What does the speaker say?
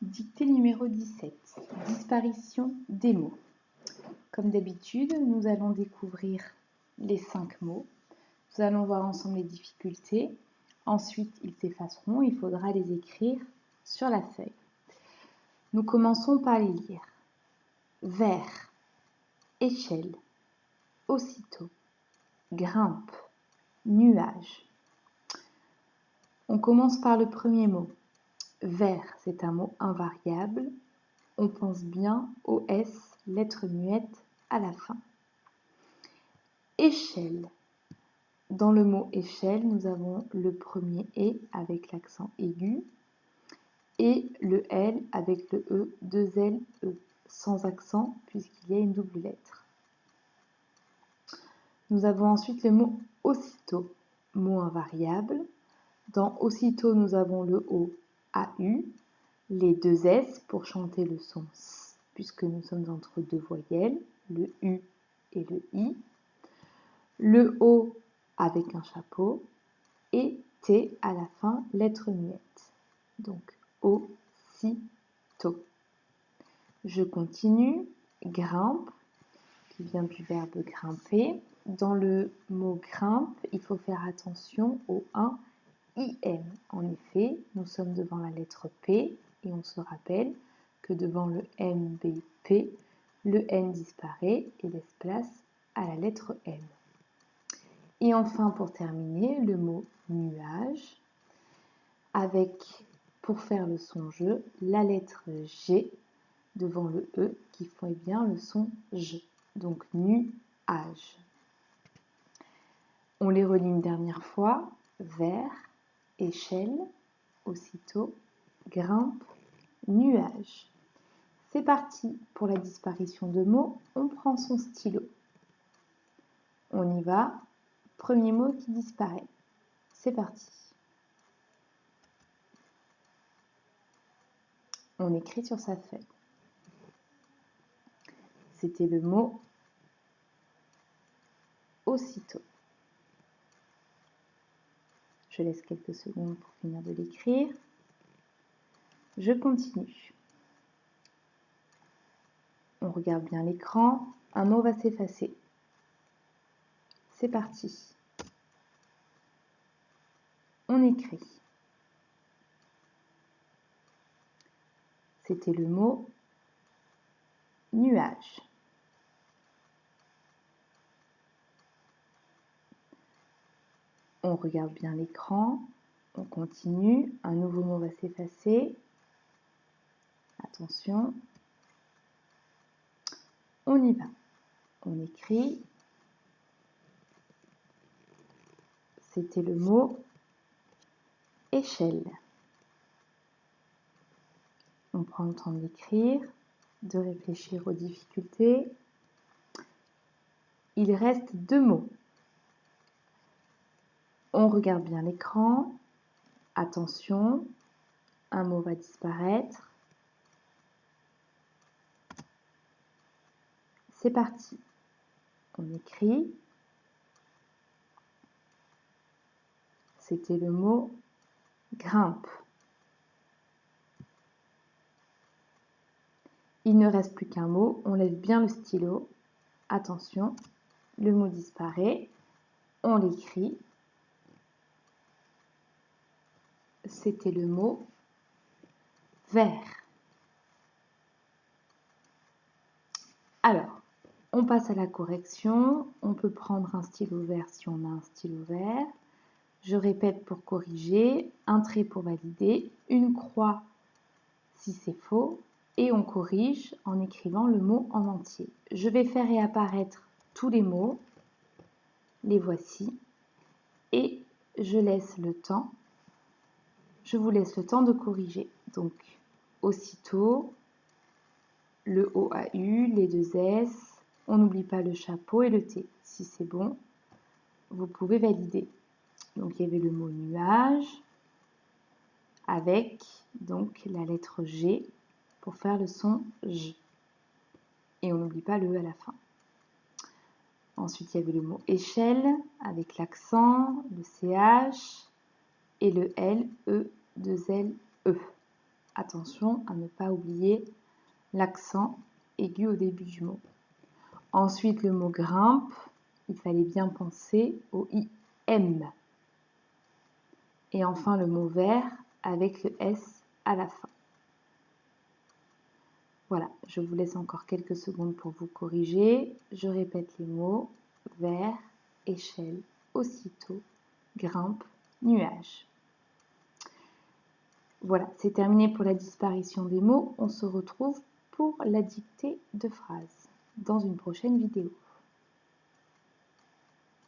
Dictée numéro 17. Disparition des mots. Comme d'habitude, nous allons découvrir les 5 mots. Nous allons voir ensemble les difficultés. Ensuite, ils s'effaceront. Il faudra les écrire sur la feuille. Nous commençons par les lire. Vers, échelle, aussitôt, grimpe, nuage. On commence par le premier mot. Vers, c'est un mot invariable. On pense bien au S, lettre muette, à la fin. Échelle. Dans le mot échelle, nous avons le premier E avec l'accent aigu et le L avec le E, 2 L, E, sans accent puisqu'il y a une double lettre. Nous avons ensuite le mot aussitôt, mot invariable. Dans aussitôt, nous avons le O, AU, les 2 S pour chanter le son S, puisque nous sommes entre 2 voyelles, le U et le I, le O avec un chapeau, et T à la fin, lettre muette. Donc, aussitôt. Je continue, grimpe, qui vient du verbe grimper. Dans le mot grimpe, il faut faire attention au 1 IM. En effet, nous sommes devant la lettre P et on se rappelle que devant le MBP, le N disparaît et laisse place à la lettre M. Et enfin, pour terminer, le mot nuage, avec, pour faire le son G, la lettre G devant le E qui fait bien le son J. Donc nuage. On les relit une dernière fois. Vers, échelle, aussitôt, grimpe, nuage. C'est parti pour la disparition de mots. On prend son stylo. On y va. Premier mot qui disparaît. C'est parti. On écrit sur sa feuille. C'était le mot aussitôt. Je laisse quelques secondes pour finir de l'écrire. Je continue. On regarde bien l'écran. Un mot va s'effacer. C'est parti. On écrit. C'était le mot nuage. On regarde bien l'écran. On continue. Un nouveau mot va s'effacer. Attention. On y va. On écrit. C'était le mot échelle. On prend le temps d'écrire, de réfléchir aux difficultés. Il reste 2 mots. On regarde bien l'écran. Attention, un mot va disparaître. C'est parti. On écrit. C'était le mot grimpe. Il ne reste plus qu'un mot. On lève bien le stylo. Attention, le mot disparaît. On l'écrit. C'était le mot vers. Alors, on passe à la correction. On peut prendre un stylo vert si on a un stylo vert. Je répète pour corriger, un trait pour valider, une croix si c'est faux, et on corrige en écrivant le mot en entier. Je vais faire réapparaître tous les mots, les voici, et je vous laisse le temps de corriger. Donc, aussitôt, le OAU, les 2 S, on n'oublie pas le chapeau et le T. Si c'est bon, vous pouvez valider. Donc, il y avait le mot nuage avec donc la lettre G pour faire le son J. Et on n'oublie pas le E à la fin. Ensuite, il y avait le mot échelle avec l'accent, le CH et le L, E, 2 L, E. attention à ne pas oublier l'accent aigu au début du mot. Ensuite, le mot grimpe, il fallait bien penser au IM. Et enfin, le mot vert avec le S à la fin. Voilà, je vous laisse encore quelques secondes pour vous corriger. Je répète les mots: vert, échelle, aussitôt, grimpe, nuage. Voilà, c'est terminé pour la disparition des mots. On se retrouve pour la dictée de phrases dans une prochaine vidéo.